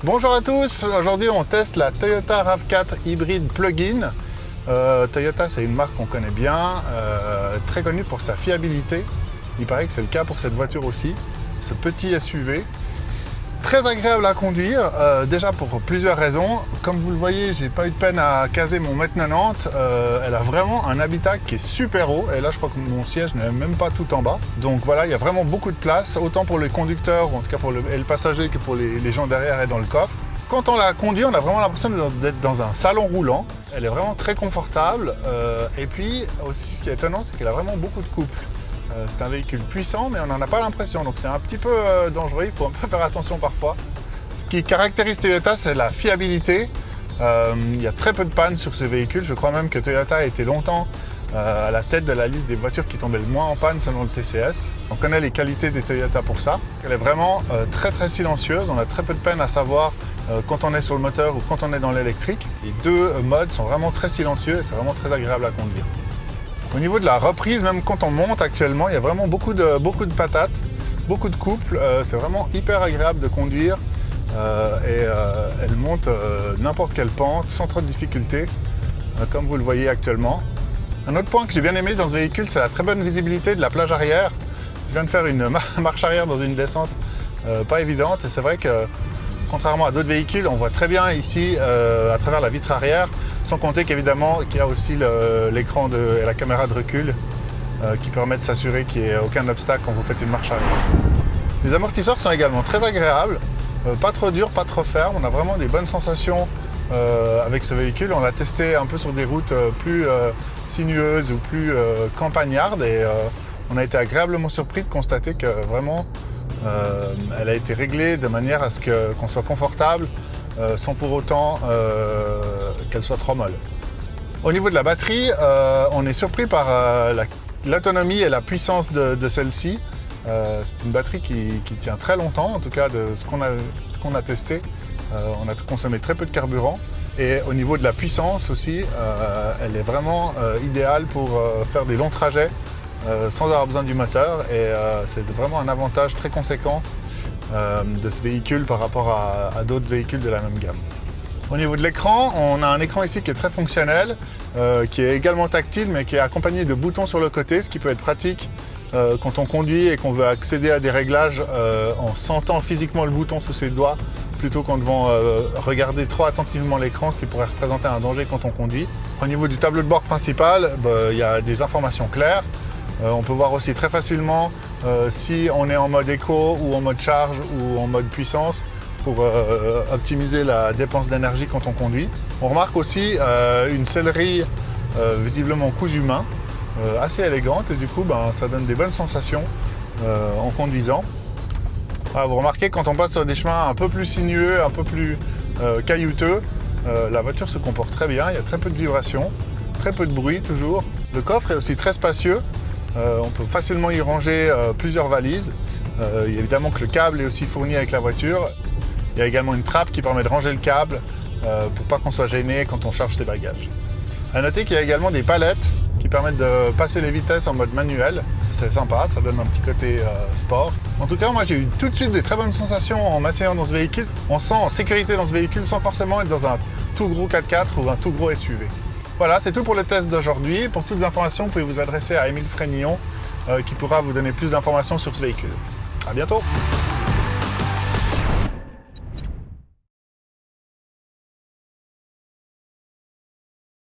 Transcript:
Bonjour à tous, aujourd'hui on teste la Toyota RAV4 hybride plug-in. Toyota, c'est une marque qu'on connaît bien, très connue pour sa fiabilité. Il paraît que c'est le cas pour cette voiture aussi. Ce petit SUV, très agréable à conduire, déjà pour plusieurs raisons. Comme vous le voyez, j'ai pas eu de peine à caser mon mètre 90. Elle a vraiment un habitat qui est super haut. Et là, je crois que mon siège n'est même pas tout en bas. Donc voilà, il y a vraiment beaucoup de place, autant pour les conducteurs, ou en tout cas pour le passager, que pour les gens derrière et dans le coffre. Quand on la conduit, on a vraiment l'impression d'être dans un salon roulant. Elle est vraiment très confortable. Et puis aussi, ce qui est étonnant, c'est qu'elle a vraiment beaucoup de couple. C'est un véhicule puissant, mais on n'en a pas l'impression. Donc c'est un petit peu dangereux, il faut un peu faire attention parfois. Ce qui caractérise Toyota, c'est la fiabilité. Il y a très peu de pannes sur ces véhicules. Je crois même que Toyota a été longtemps à la tête de la liste des voitures qui tombaient le moins en panne selon le TCS. On connaît les qualités des Toyota pour ça. Elle est vraiment très silencieuse. On a très peu de peine à savoir quand on est sur le moteur ou quand on est dans l'électrique. Les deux modes sont vraiment très silencieux et c'est vraiment très agréable à conduire. Au niveau de la reprise, même quand on monte actuellement, il y a vraiment beaucoup de patates, beaucoup de couple. C'est vraiment hyper agréable de conduire et elle monte n'importe quelle pente sans trop de difficultés, comme vous le voyez actuellement. Un autre point que j'ai bien aimé dans ce véhicule, c'est la très bonne visibilité de la plage arrière. Je viens de faire une marche arrière dans une descente pas évidente et c'est vrai que contrairement à d'autres véhicules, on voit très bien ici à travers la vitre arrière, sans compter qu'évidemment qu'il y a aussi l'écran et la caméra de recul qui permet de s'assurer qu'il n'y ait aucun obstacle quand vous faites une marche arrière. Les amortisseurs sont également très agréables, pas trop durs, pas trop fermes. On a vraiment des bonnes sensations avec ce véhicule. On l'a testé un peu sur des routes plus sinueuses ou plus campagnardes et on a été agréablement surpris de constater que vraiment elle a été réglée de manière à ce qu'on soit confortable sans pour autant qu'elle soit trop molle. Au niveau de la batterie, on est surpris par l'autonomie et la puissance de celle-ci. C'est une batterie qui tient très longtemps, en tout cas de ce qu'on a testé. On a consommé très peu de carburant. Et au niveau de la puissance aussi, elle est vraiment idéale pour faire des longs trajets sans avoir besoin du moteur. Et c'est vraiment un avantage très conséquent de ce véhicule par rapport à d'autres véhicules de la même gamme. Au niveau de l'écran, on a un écran ici qui est très fonctionnel, qui est également tactile mais qui est accompagné de boutons sur le côté, ce qui peut être pratique quand on conduit et qu'on veut accéder à des réglages en sentant physiquement le bouton sous ses doigts plutôt qu'en devant regarder trop attentivement l'écran, ce qui pourrait représenter un danger quand on conduit. Au niveau du tableau de bord principal, il y a des informations claires. On peut voir aussi très facilement si on est en mode éco ou en mode charge ou en mode puissance pour optimiser la dépense d'énergie quand on conduit. On remarque aussi une sellerie visiblement cousue main, assez élégante et du coup ça donne des bonnes sensations en conduisant. Vous remarquez quand on passe sur des chemins un peu plus sinueux, un peu plus caillouteux, la voiture se comporte très bien, il y a très peu de vibrations, très peu de bruit toujours. Le coffre est aussi très spacieux. On peut facilement y ranger plusieurs valises. Il y a évidemment que le câble est aussi fourni avec la voiture. Il y a également une trappe qui permet de ranger le câble pour pas qu'on soit gêné quand on charge ses bagages. À noter qu'il y a également des palettes qui permettent de passer les vitesses en mode manuel. C'est sympa, ça donne un petit côté sport. En tout cas, moi j'ai eu tout de suite des très bonnes sensations en m'asseyant dans ce véhicule. On se sent en sécurité dans ce véhicule sans forcément être dans un tout gros 4x4 ou un tout gros SUV. Voilà, c'est tout pour le test d'aujourd'hui. Pour toutes les informations, vous pouvez vous adresser à Émile Frénillon qui pourra vous donner plus d'informations sur ce véhicule. À bientôt!